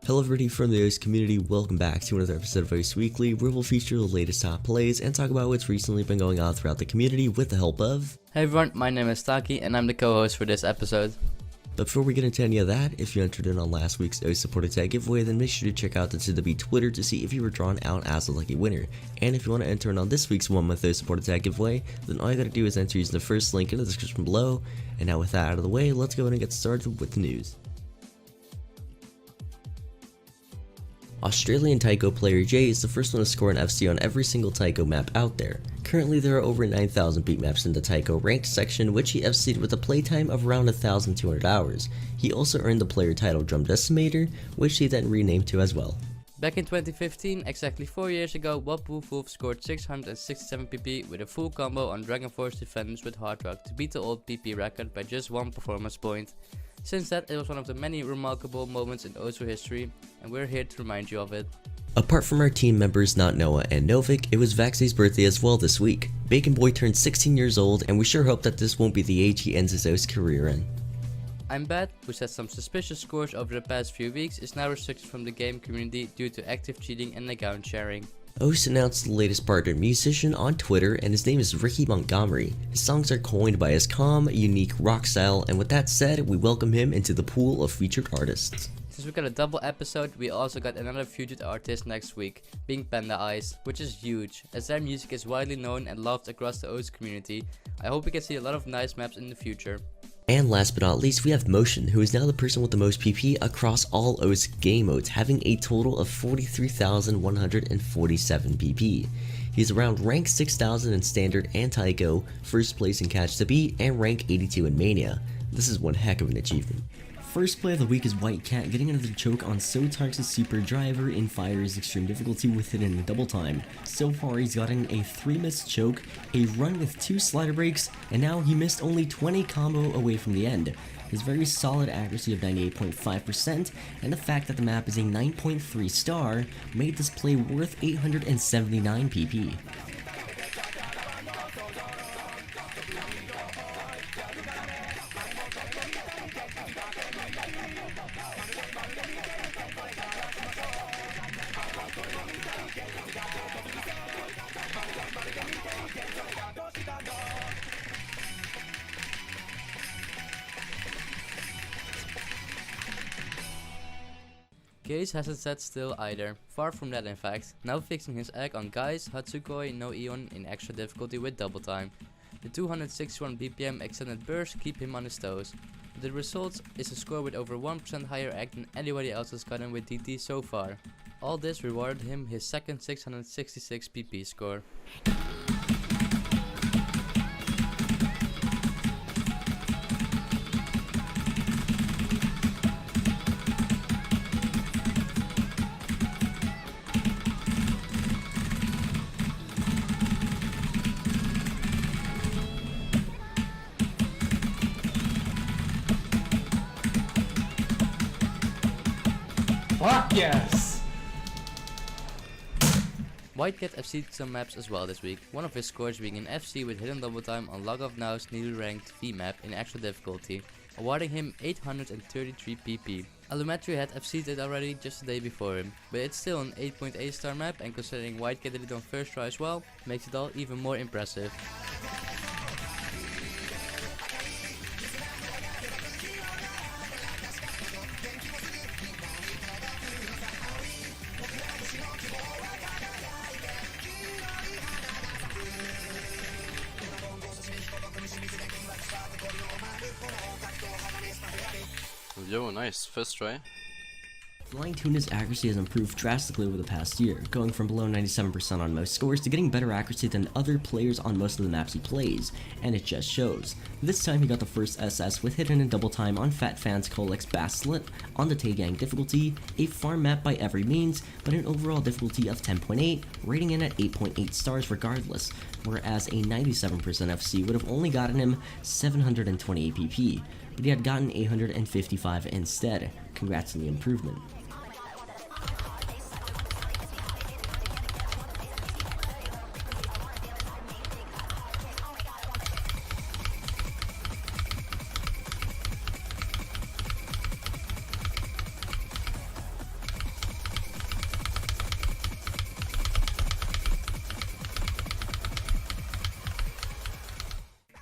Hello everybody from the O's community, welcome back to another episode of O's Weekly, where we'll feature the latest top plays and talk about what's recently been going on throughout the community with the help of... Hey everyone, my name is Taki and I'm the co-host for this episode. But before we get into any of that, if you entered in on last week's O's supported tag giveaway, then make sure to check out the TW Twitter to see if you were drawn out as a lucky winner. And if you want to enter in on this week's 1 month O's supported tag giveaway, then all you gotta do is enter using the first link in the description below. And now with that out of the way, let's go ahead and get started with the news. Australian Taiko player Jay is the first one to score an FC on every single Taiko map out there. Currently there are over 9,000 beatmaps in the Taiko ranked section, which he FC'd with a playtime of around 1,200 hours. He also earned the player title Drum Decimator, which he then renamed to as well. Back in 2015, exactly 4 years ago, Wolf scored 667 PP with a full combo on DragonForce defenders with Hard Rock to beat the old PP record by just 1 performance point. Since that, it was one of the many remarkable moments in Osu history, and we're here to remind you of it. Apart from our team members NotNoah and Novic, it was Vaxey's birthday as well this week. Bacon Boy turned 16 years old, and we sure hope that this won't be the age he ends his O's career in. I'm Bad, who set some suspicious scores over the past few weeks, is now restricted from the game community due to active cheating and account sharing. O's announced the latest partner musician on Twitter, and his name is Ricky Montgomery. His songs are coined by his calm, unique rock style, and with that said, we welcome him into the pool of featured artists. Since we got a double episode, we also got another featured artist next week, being Panda Eyes, which is huge, as their music is widely known and loved across the O's community. I hope we can see a lot of nice maps in the future. And last but not least, we have Motion, who is now the person with the most PP across all O's game modes, having a total of 43,147 PP. He's around rank 6,000 in Standard and Taiko, first place in Catch the Beat, and rank 82 in Mania. This is one heck of an achievement. First play of the week is White Cat getting another choke on Sotark's Super Driver in Fire's extreme difficulty with it in double time. So far he's gotten a 3 missed choke, a run with 2 slider breaks, and now he missed only 20 combo away from the end. His very solid accuracy of 98.5% and the fact that the map is a 9.3 star made this play worth 879 PP. Gaze hasn't sat still either, far from that in fact, now fixing his egg on Guys, Hatsukoi, no Eon in extra difficulty with double time. The 261 BPM extended burst keep him on his toes. The result is a score with over 1% higher egg than anybody else has gotten with DT so far. All this rewarded him his second 666 PP score. Fuck yes! Whitecat FC'd some maps as well this week, one of his scores being an FC with hidden double time on Log of Now's newly ranked V map in extra difficulty, awarding him 833 PP. Alumetri had FC'd it already just the day before him, but it's still an 8.8 star map, and considering Whitecat did it on first try as well, makes it all even more impressive. Yo, nice, first try. Flying Tuna's accuracy has improved drastically over the past year, going from below 97% on most scores to getting better accuracy than other players on most of the maps he plays, and it just shows. This time he got the first SS with hidden in double time on Fat Fan's Colex Baslet on the Taegang difficulty, a farm map by every means, but an overall difficulty of 10.8, rating in at 8.8 stars regardless, whereas a 97% FC would have only gotten him 720 APP, but he had gotten 855 instead. Congrats on the improvement.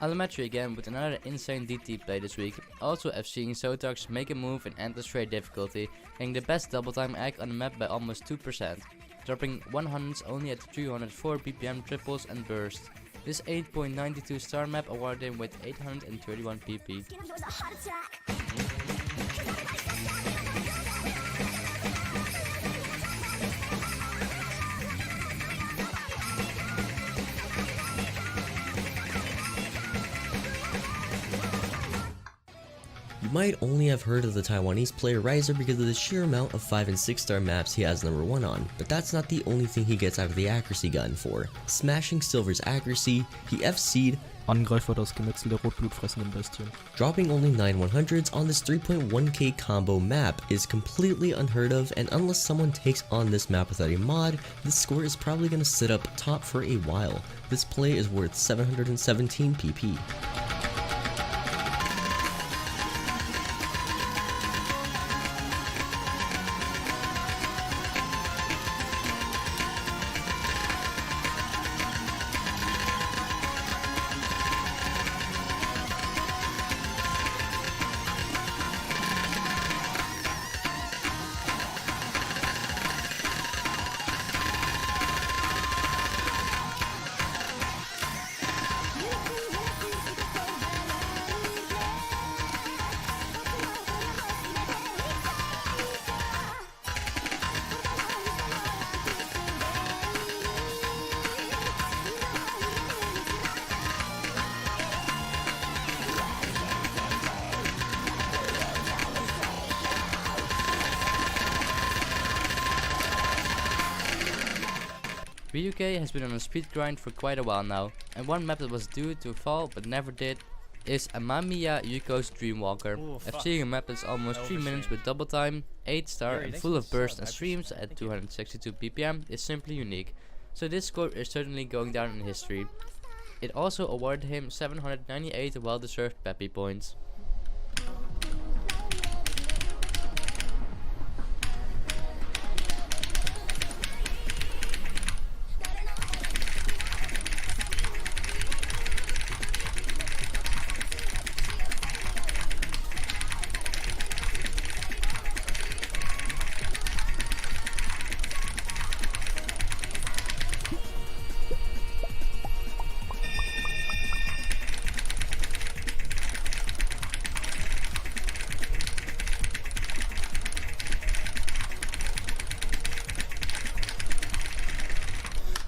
Elementary again with another insane DT play this week. Also FCing Sotox make a move in endless raid difficulty, getting the best double time egg on the map by almost 2%, dropping 100s only at 304 BPM triples and bursts. This 8.92 star map awarded him with 831 PP. You might only have heard of the Taiwanese player Riser because of the sheer amount of 5 and 6 star maps he has number 1 on, but that's not the only thing he gets out of the accuracy gun for. Smashing Silver's accuracy, he FC'd Angreifer, das Gemetzel der rotblutfressenden Bestien. Dropping only 9 100s on this 3.1k combo map is completely unheard of, and unless someone takes on this map without a mod, this score is probably going to sit up top for a while. This play is worth 717 PP. BUK has been on a speed grind for quite a while now, and one map that was due to fall but never did is Amamiya Yuko's Dreamwalker. FCing a map that's almost 3 minutes with double time, 8 star and full of bursts and streams at 262 BPM is simply unique, so this score is certainly going down in history. It also awarded him 798 well-deserved Peppy points.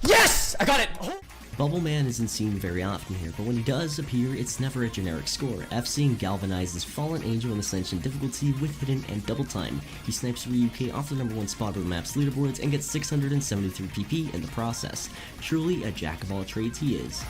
Yes! I got it! Bubble Man isn't seen very often here, but when he does appear, it's never a generic score. FCing galvanizes Fallen Angel in Ascension difficulty with hidden and double time. He snipes Ryuk off the number 1 spot on the map's leaderboards and gets 673 PP in the process. Truly a jack of all trades he is.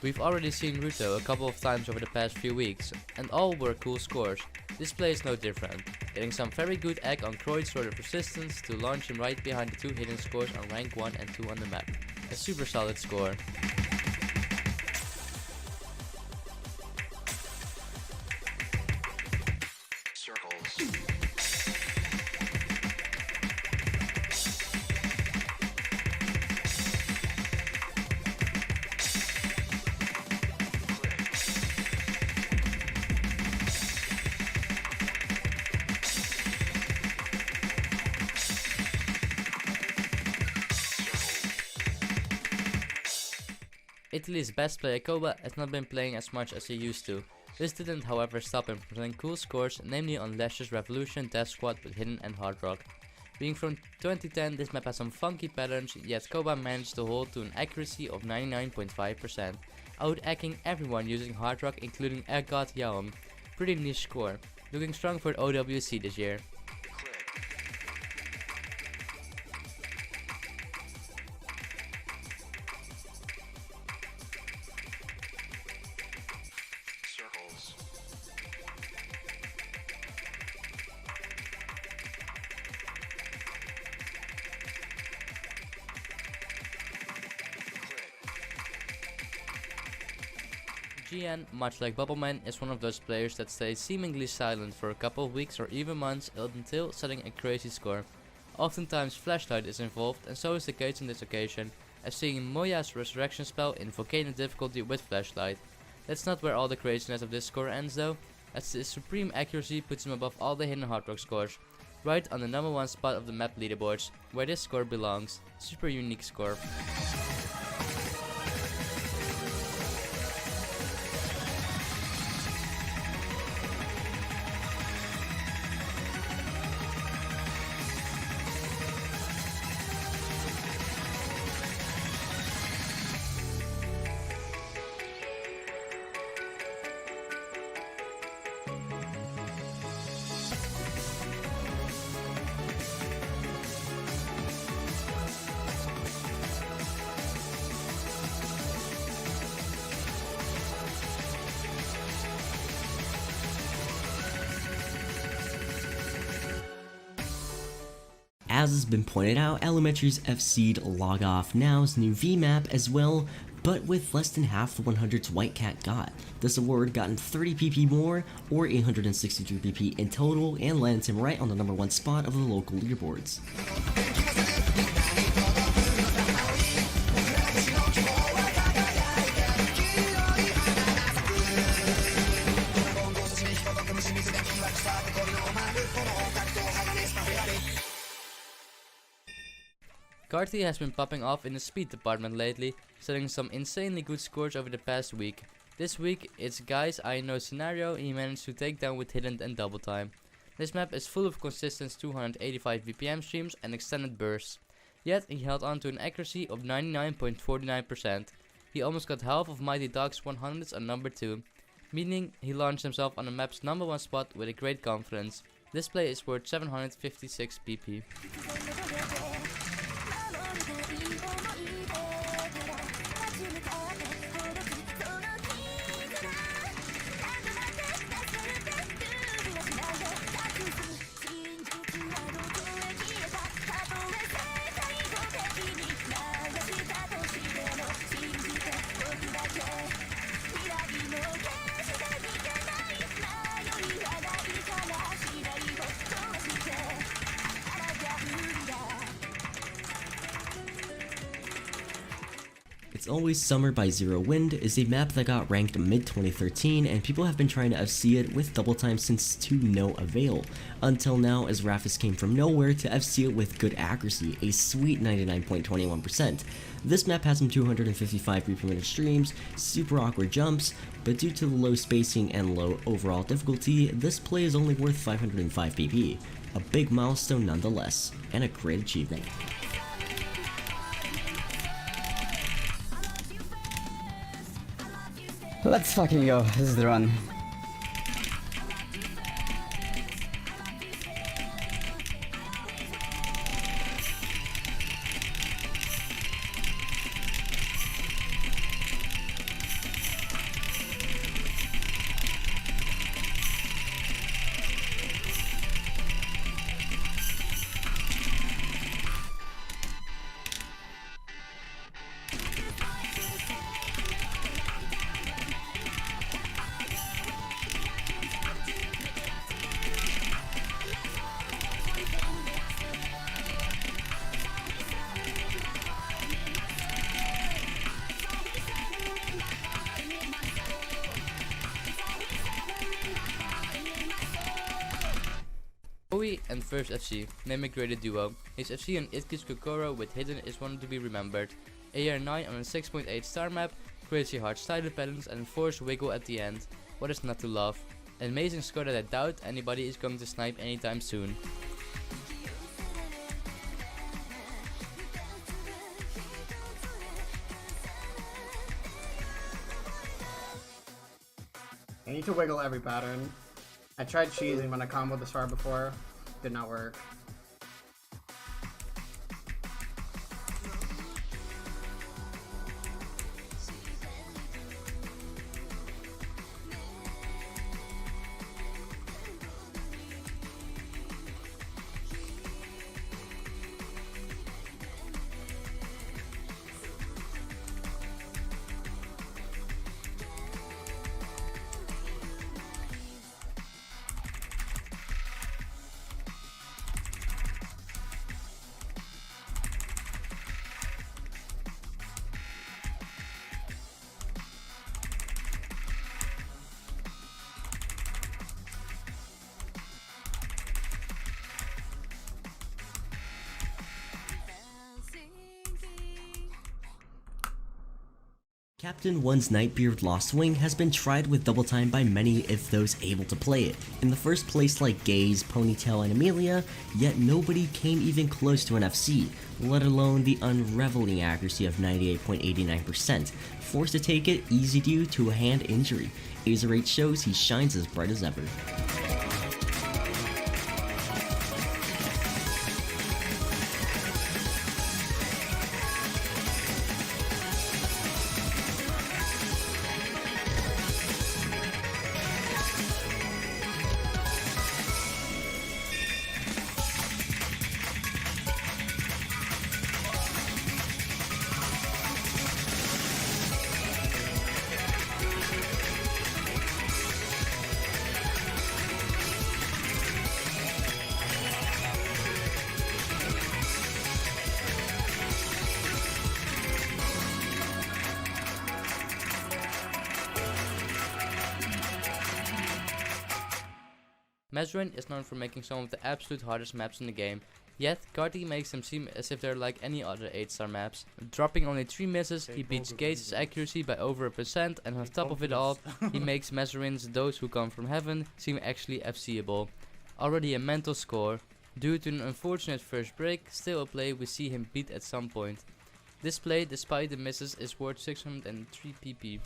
We've already seen Ruto a couple of times over the past few weeks, and all were cool scores. This play is no different, getting some very good egg on Croyd's sort of resistance to launch him right behind the 2 hidden scores on rank 1 and 2 on the map. A super solid score. Italy's best player Koba has not been playing as much as he used to. This didn't however stop him from playing cool scores, namely on Lash's Revolution Death Squad with Hidden and Hard Rock. Being from 2010, this map has some funky patterns, yet Koba managed to hold to an accuracy of 99.5%, out-acking everyone using Hard Rock including Egg God Yaom. Pretty niche score, looking strong for OWC this year. GN, much like Bubbleman, is one of those players that stays seemingly silent for a couple of weeks or even months until setting a crazy score. Oftentimes Flashlight is involved, and so is the case on this occasion, as seeing Moya's resurrection spell in Volcano difficulty with Flashlight. That's not where all the craziness of this score ends though, as his supreme accuracy puts him above all the hidden hard rock scores, right on the number 1 spot of the map leaderboards, where this score belongs. Super unique score. As has been pointed out, Elementary's FC'd Log Off Now's new V map as well, but with less than half the 100s White Cat got. This award gotten 30 PP more, or 863 PP in total, and lands him right on the number 1 spot of the local leaderboards. Carty has been popping off in the speed department lately, setting some insanely good scores over the past week. This week, it's Guys I Know scenario he managed to take down with Hidden and Double Time. This map is full of consistent 285 BPM streams and extended bursts, yet he held on to an accuracy of 99.49%. He almost got half of Mighty Dog's 100s on number 2, meaning he launched himself on the map's number 1 spot with a great confidence. This play is worth 756 PP. It's Always Summer by Zero Wind is a map that got ranked mid-2013, and people have been trying to FC it with Double Time since to no avail, until now as Rafis came from nowhere to FC it with good accuracy, a sweet 99.21%. This map has some 255 per minute streams, super awkward jumps, but due to the low spacing and low overall difficulty, this play is only worth 505 PP. A big milestone nonetheless, and a great achievement. Let's fucking go. This is the run. Oxey and First FC, name a great duo. His FC on idke's Kokoro with Hidden is one to be remembered. AR9 on a 6.8 star map, crazy hard side balance and force wiggle at the end. What is not to love? An amazing score that I doubt anybody is going to snipe anytime soon. I need to wiggle every pattern. I tried cheesing when I comboed the star before. Did not work. Captain 1's Nightbeard Lost Wing has been tried with double time by many if those able to play it. In the first place like Gaze, Ponytail, and Amelia, yet nobody came even close to an FC, let alone the unraveling accuracy of 98.89%. Forced to take it easy due to a hand injury. Azerate shows he shines as bright as ever. Mesrin is known for making some of the absolute hardest maps in the game, yet Karthi makes them seem as if they're like any other 8-star maps. Dropping only 3 misses, he beats Gaze's accuracy by over 1%, and on top of it all, he makes Mesrin's Those Who Come From Heaven seem actually FCable. Already a mental score. Due to an unfortunate first break, still a play we see him beat at some point. This play, despite the misses, is worth 603 PP.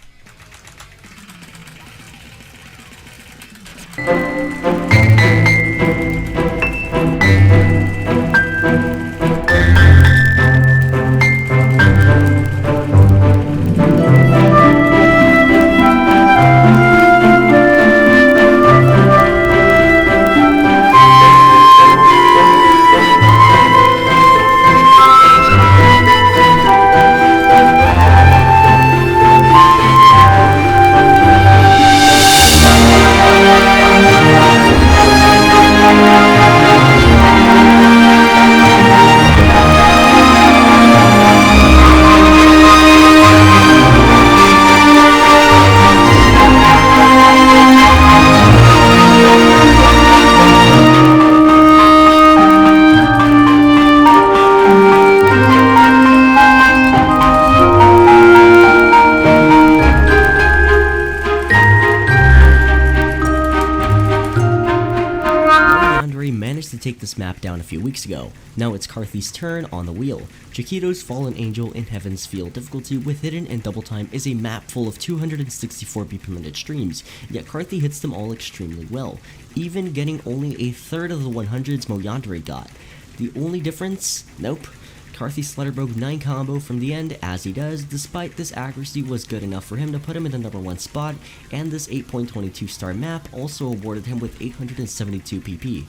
Take this map down a few weeks ago. Now it's Karthi's turn on the wheel. Chiquito's Fallen Angel in Heaven's Field difficulty with hidden and double time is a map full of 264 beat per minute streams, yet Karthi hits them all extremely well, even getting only a third of the 100s Moyandere got. The only difference? Nope. Karthi Slater broke 9 combo from the end, as he does, despite this accuracy was good enough for him to put him in the number 1 spot, and this 8.22 star map also awarded him with 872 PP.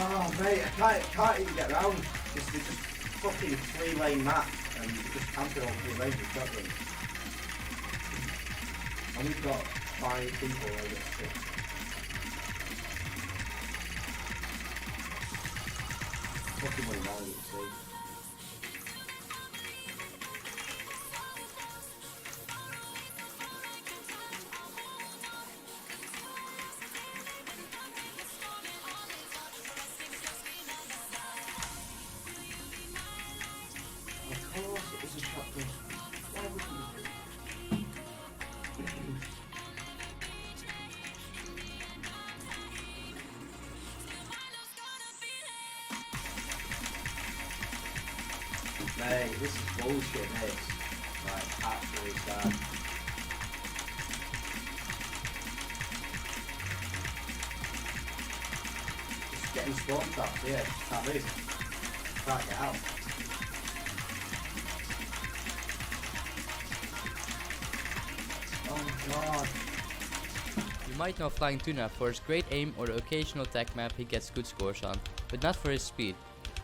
Oh mate, I can't even get around. It's just fucking 3-lane map and you just can't do all 3 lanes with shotgun. And we've got 5 people over 6. Fucking way down, you see. Mate, this is bullshit, this. Like, absolutely sad. Just getting spawn trapped here. Can't move. Can't get out. Oh my god. You might know Flying Tuna for his great aim or the occasional tech map he gets good scores on, but not for his speed.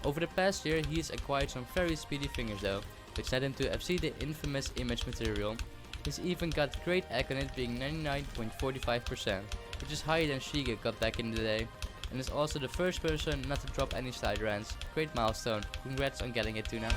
Over the past year he has acquired some very speedy fingers though, which led him to FC the infamous image material. He's even got great egg on it being 99.45%, which is higher than Shiga got back in the day, and is also the first person not to drop any side rants. Great milestone, congrats on getting it, Tuna.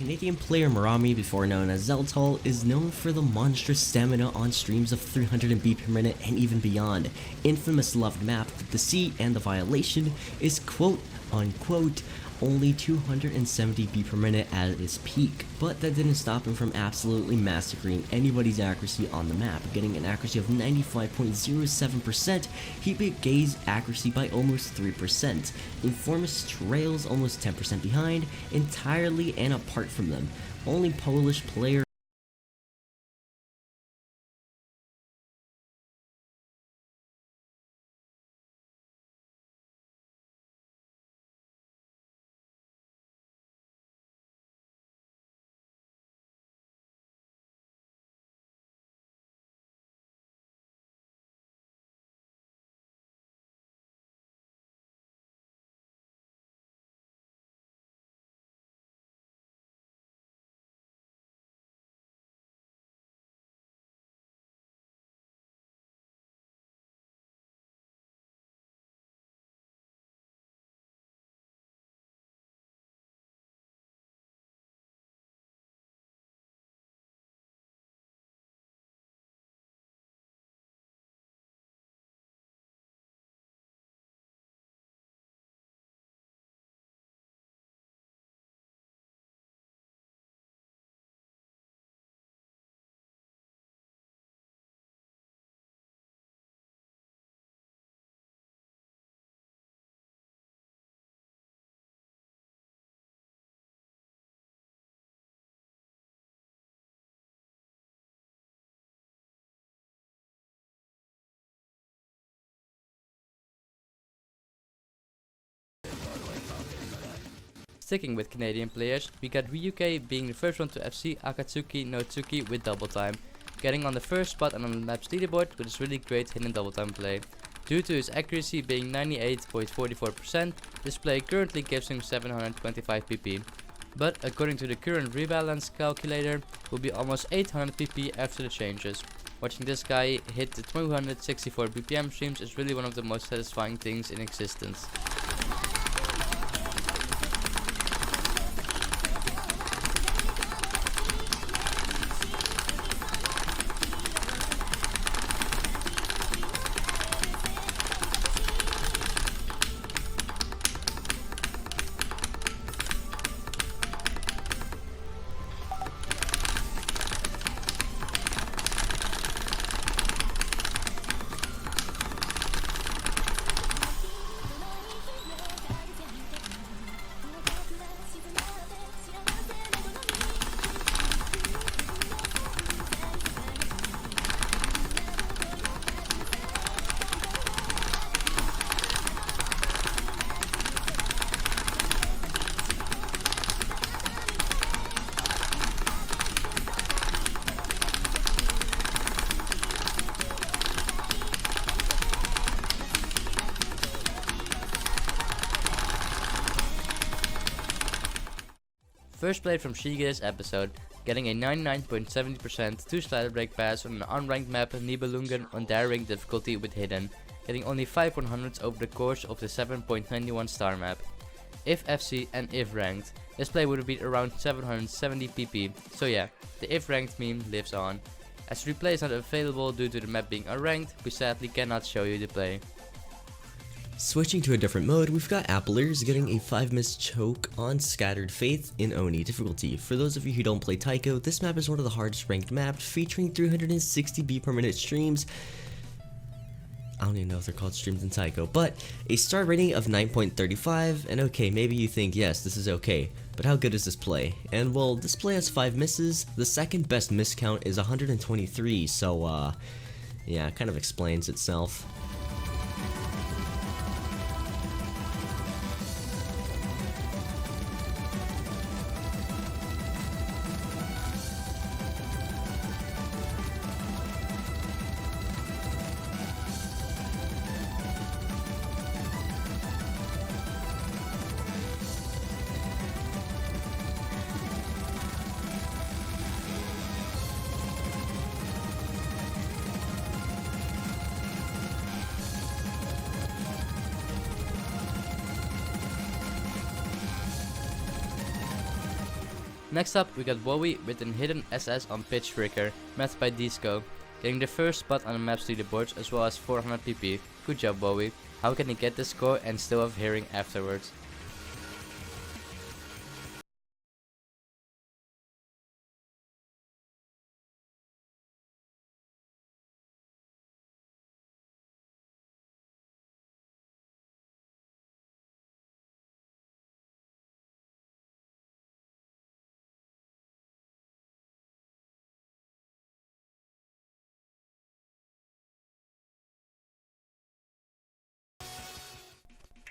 Canadian player Merami, before known as Zeltol, is known for the monstrous stamina on streams of 300 MB per minute and even beyond. Infamous loved map, The Sea and the Violation, is quote unquote only 270 B per minute at its peak, but that didn't stop him from absolutely massacring anybody's accuracy on the map, getting an accuracy of 95.07%. He beat Gay's accuracy by almost 3%. Informus trails almost 10% behind, entirely and apart from them. Only Polish player Sticking with Canadian players, we got Ryuke being the first one to FC Akatsuki no Tsuki with double time, getting on the first spot on the map's leaderboard with his really great hidden double time play. Due to his accuracy being 98.44%, this play currently gives him 725 PP. But according to the current rebalance calculator, will be almost 800 PP after the changes. Watching this guy hit the 264 BPM streams is really one of the most satisfying things in existence. First play from Shiga this episode. getting a 99.70% 2 slider break pass on an unranked map Nibelungen on their ranked difficulty with hidden, getting only 5 100s over the course of the 7.91 star map. If FC and if ranked, this play would have been around 770 PP, so yeah, the if ranked meme lives on. As the replay is not available due to the map being unranked, we sadly cannot show you the play. Switching to a different mode, we've got Applers getting a 5-miss choke on Scattered Faith in Oni difficulty. For those of you who don't play Taiko, this map is one of the hardest ranked maps, featuring 360 beat per minute streams. I don't even know if they're called streams in Taiko, but a star rating of 9.35, and okay, maybe you think, yes, this is okay, but how good is this play? And well, this play has 5 misses, the second best miss count is 123, so yeah, it kind of explains itself. Next up, we got Bowie with an hidden SS on Pitch Fricker, matched by Disco, getting the first spot on the map's leaderboards as well as 400 PP. Good job, Bowie. How can he get this score and still have hearing afterwards?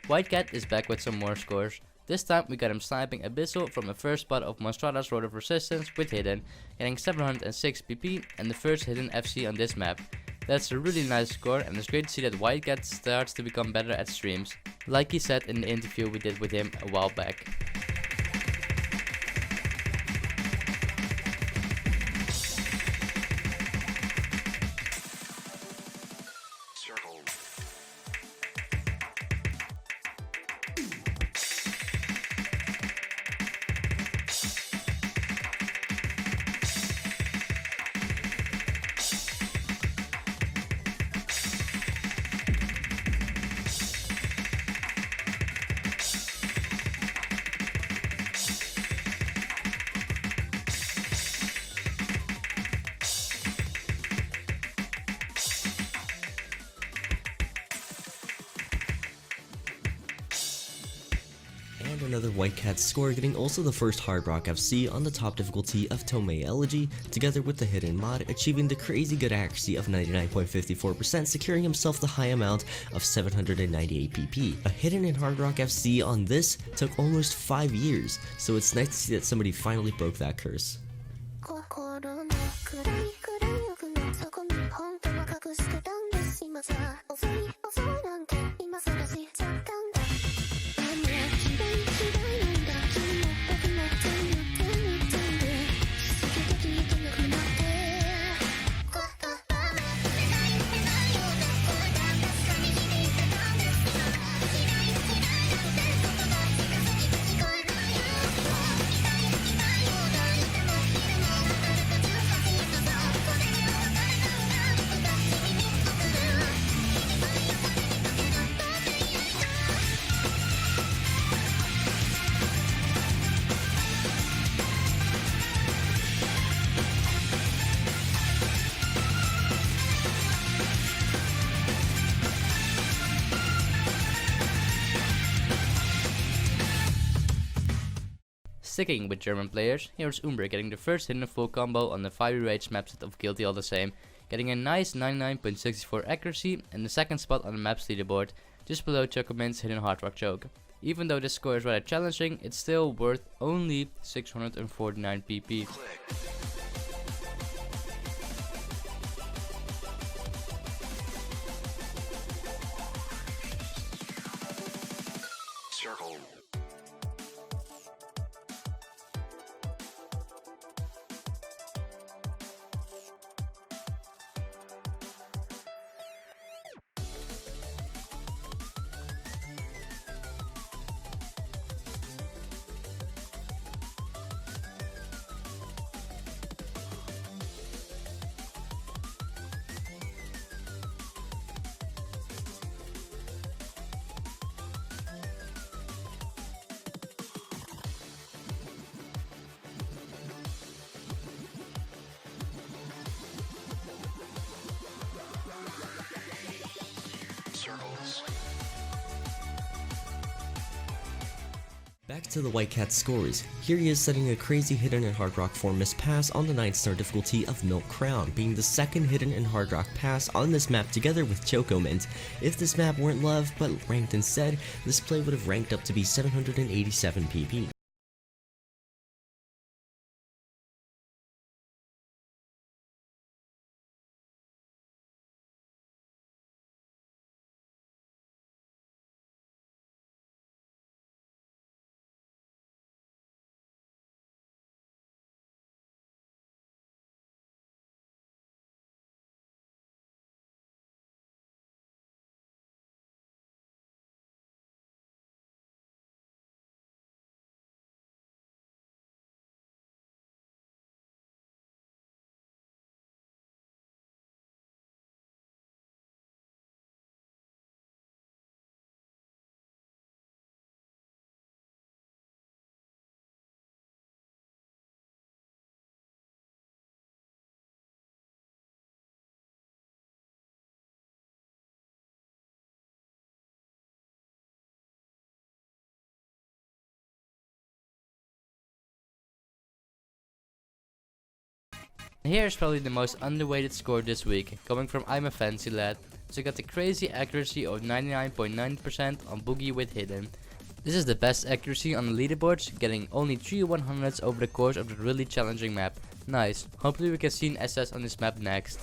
White Cat is back with some more scores. This time we got him sniping Abyssal from the first spot of Monstrada's Road of Resistance with hidden, getting 706 PP and the first hidden FC on this map. That's a really nice score, and it's great to see that White Cat starts to become better at streams, like he said in the interview we did with him a while back. And another White Cat score, getting also the first Hard Rock FC on the top difficulty of Tomei Elegy, together with the hidden mod, achieving the crazy good accuracy of 99.54%, securing himself the high amount of 798 PP. A hidden in Hard Rock FC on this took almost 5 years, so it's nice to see that somebody finally broke that curse. Sticking with German players, here's Umbre getting the first hidden full combo on the Fiery Rage map set of Guilty All the Same, getting a nice 99.64 accuracy and the second spot on the map's leaderboard, just below Chocomin's hidden Hard Rock choke. Even though this score is rather challenging, it's still worth only 649 PP. Back to the White Cat scores. Here he is setting a crazy hidden and hard rock form miss pass on the 9th star difficulty of Milk Crown, being the second hidden and hard rock pass on this map together with Choco Mint. If this map weren't loved but ranked instead, this play would have ranked up to be 787 PP. Here's probably the most underrated score this week, coming from I'm a Fancy Lad. So got the crazy accuracy of 99.9% on Boogie with Hidden. This is the best accuracy on the leaderboards, getting only 3 100s over the course of the really challenging map. Nice, hopefully we can see an SS on this map next.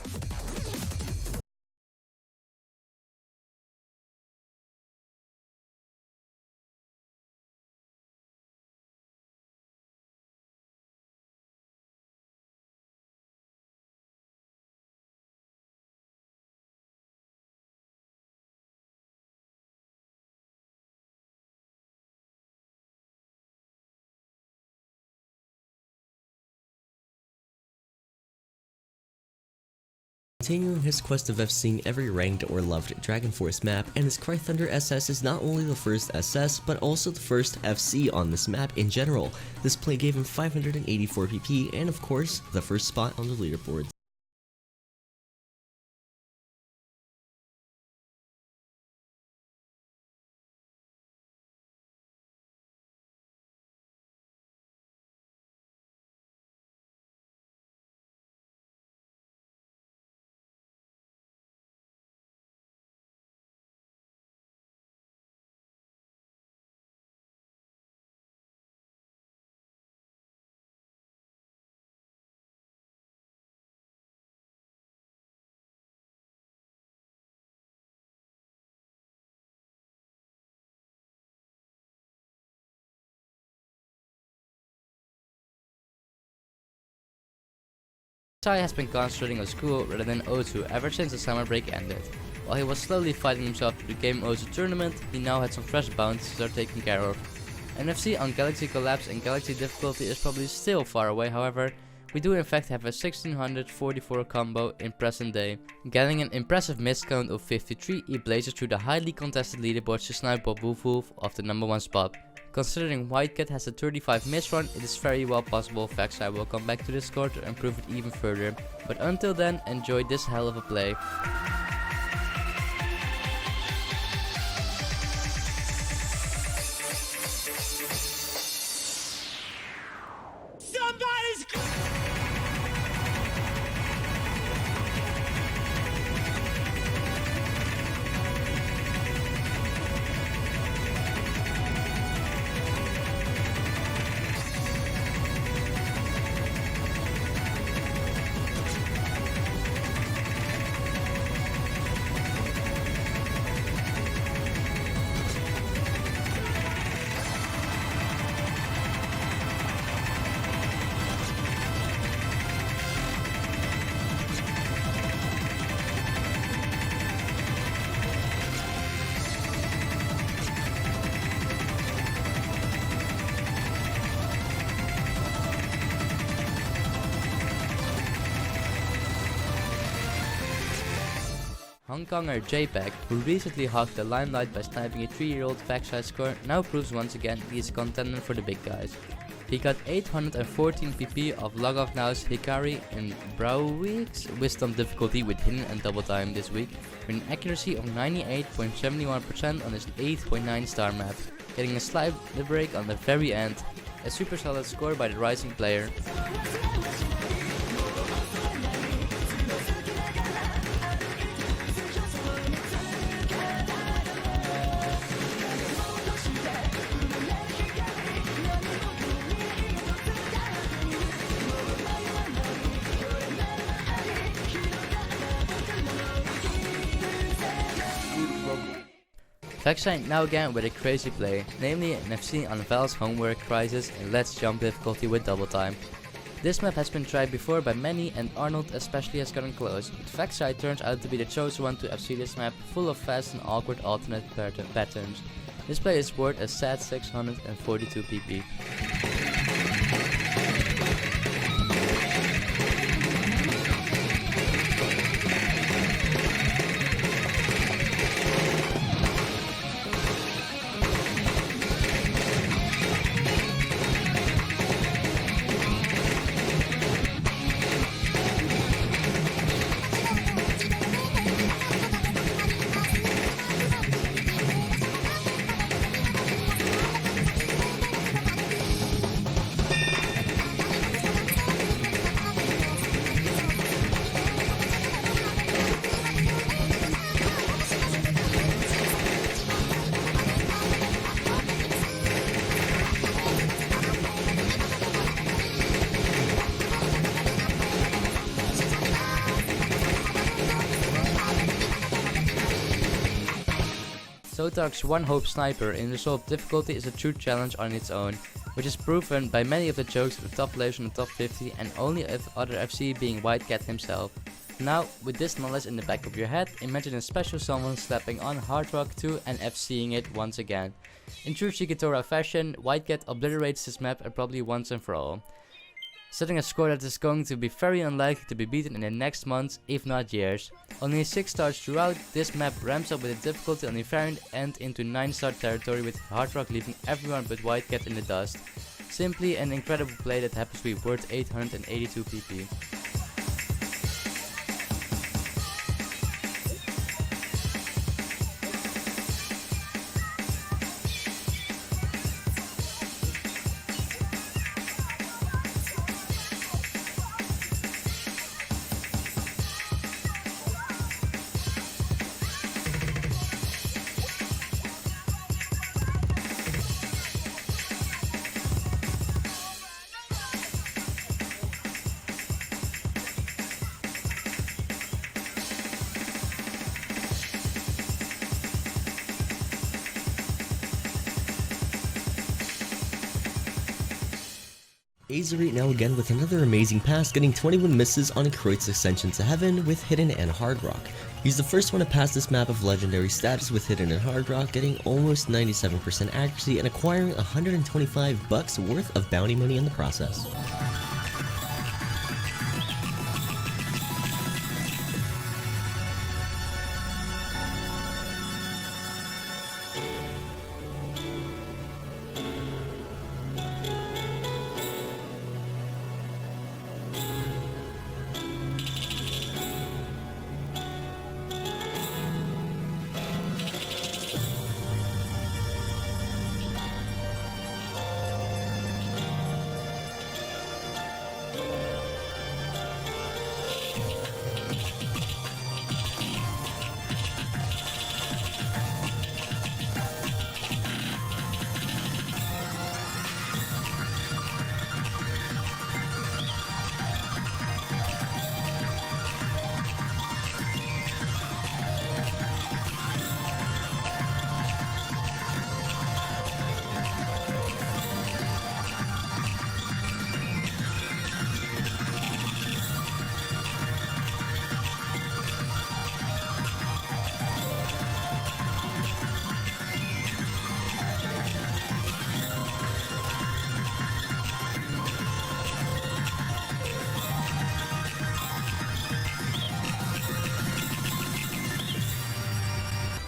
Continuing his quest of FCing every ranked or loved DragonForce map, and his Cry Thunder SS is not only the first SS, but also the first FC on this map in general. This play gave him 584 PP and of course, the first spot on the leaderboard. Oxey has been concentrating on school rather than O2 ever since the summer break ended. While he was slowly fighting himself to the Game O2 tournament, he now had some fresh bounties to start taking care of. NFC on Galaxy Collapse and Galaxy difficulty is probably still far away, however, we do in fact have a 1644 combo in present day. Getting an impressive miss count of 53, he blazes through the highly contested leaderboards to snipe Bob Wolf off the number 1 spot. Considering White Cat has a 35 miss run, it is very well possible FCing will come back to this score to improve it even further. But until then, enjoy this hell of a play. Hong Konger JPEG, who recently hogged the limelight by sniping a 3-year-old FCing score, now proves once again he is a contender for the big guys. He got 814 PP of Log Off Now's Hikari in Browweek's Wisdom difficulty with Hidden and Double Time this week, with an accuracy of 98.71% on his 8.9 star map. getting a slight break on the very end. A super solid score by the rising player. FCing now again with a crazy play, namely an FCing on Val's homework crisis in Let's Jump difficulty with double time. This map has been tried before by many and Arnold especially has gotten close, but FCing turns out to be the chosen one to FC this map, full of fast and awkward alternate patterns. This play is worth a sad 642 PP. Sotark's One Hope Sniper in Resolved difficulty is a true challenge on its own, which is proven by many of the jokes of the top players in the top 50 and only of other FC being White Cat himself. Now, with this knowledge in the back of your head, imagine a special someone slapping on Hard Rock 2 and FCing it once again. In true Shikitora fashion, White Cat obliterates this map probably once and for all, setting a score that is going to be very unlikely to be beaten in the next months, if not years. Only 6 stars throughout, this map ramps up with the difficulty on the very end into 9-star territory, with Hard Rock leaving everyone but White Cat in the dust. Simply an incredible play that happens to be worth 882 PP. Isonoi now again with another amazing pass, getting 21 misses on Kreutz Ascension to Heaven with Hidden and Hard Rock. He's the first one to pass this map of legendary status with Hidden and Hard Rock, getting almost 97% accuracy and acquiring $125 worth of bounty money in the process.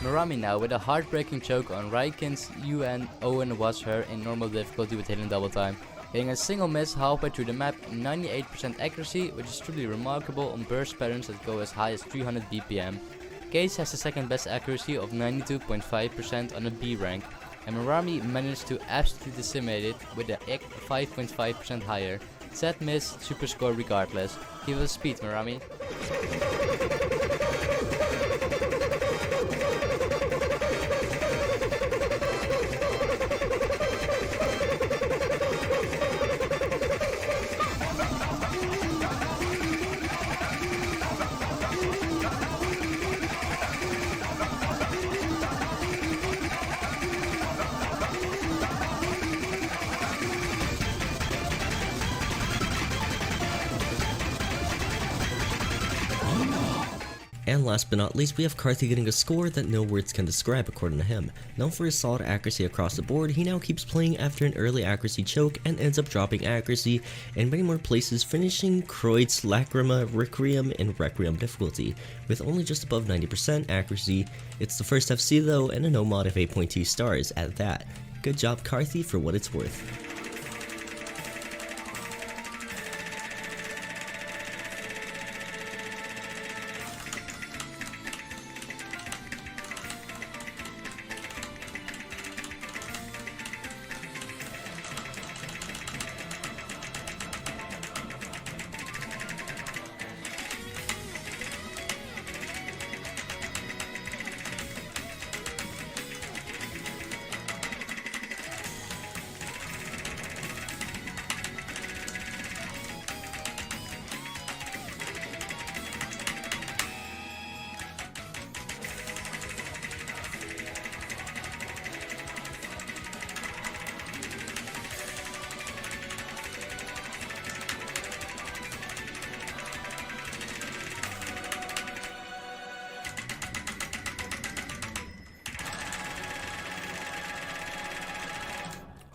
Merami now with a heartbreaking choke on Raikin's UN Owen was her in normal difficulty with hidden double time, getting a single miss halfway through the map, 98% accuracy, which is truly remarkable on burst patterns that go as high as 300 BPM. Case has the second best accuracy of 92.5% on a B rank. and Merami managed to absolutely decimate it with the egg 5.5% higher. Sad miss, super score regardless. Give us speed, Merami. And last but not least, we have Karthi getting a score that no words can describe according to him. Known for his solid accuracy across the board, he now keeps playing after an early accuracy choke and ends up dropping accuracy in many more places, finishing Kreutz, Lacrima, Requiem, and Requiem difficulty, with only just above 90% accuracy. It's the first FC though, and a no mod of 8.2 stars at that. Good job Karthi for what it's worth.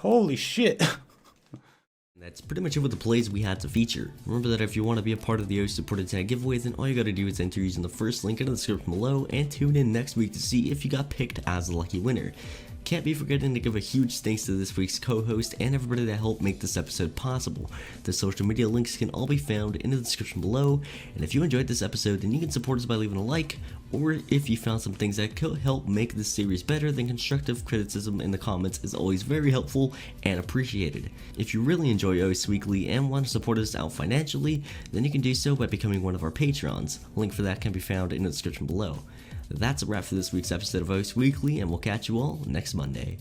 Holy shit. That's pretty much it with the plays we had to feature. Remember that if you want to be a part of the Oxey supported tag giveaway, then all you gotta do is enter using the first link in the description below, and tune in next week to see if you got picked as the lucky winner. Can't be forgetting to give a huge thanks to this week's co-host and everybody that helped make this episode possible. The social media links can all be found in the description below, and if you enjoyed this episode, then you can support us by leaving a like, or if you found some things that could help make this series better, then constructive criticism in the comments is always very helpful and appreciated. If you really enjoy Oxey Weekly and want to support us out financially, then you can do so by becoming one of our Patrons. A link for that can be found in the description below. That's a wrap for this week's episode of Oxey Weekly, and we'll catch you all next Monday.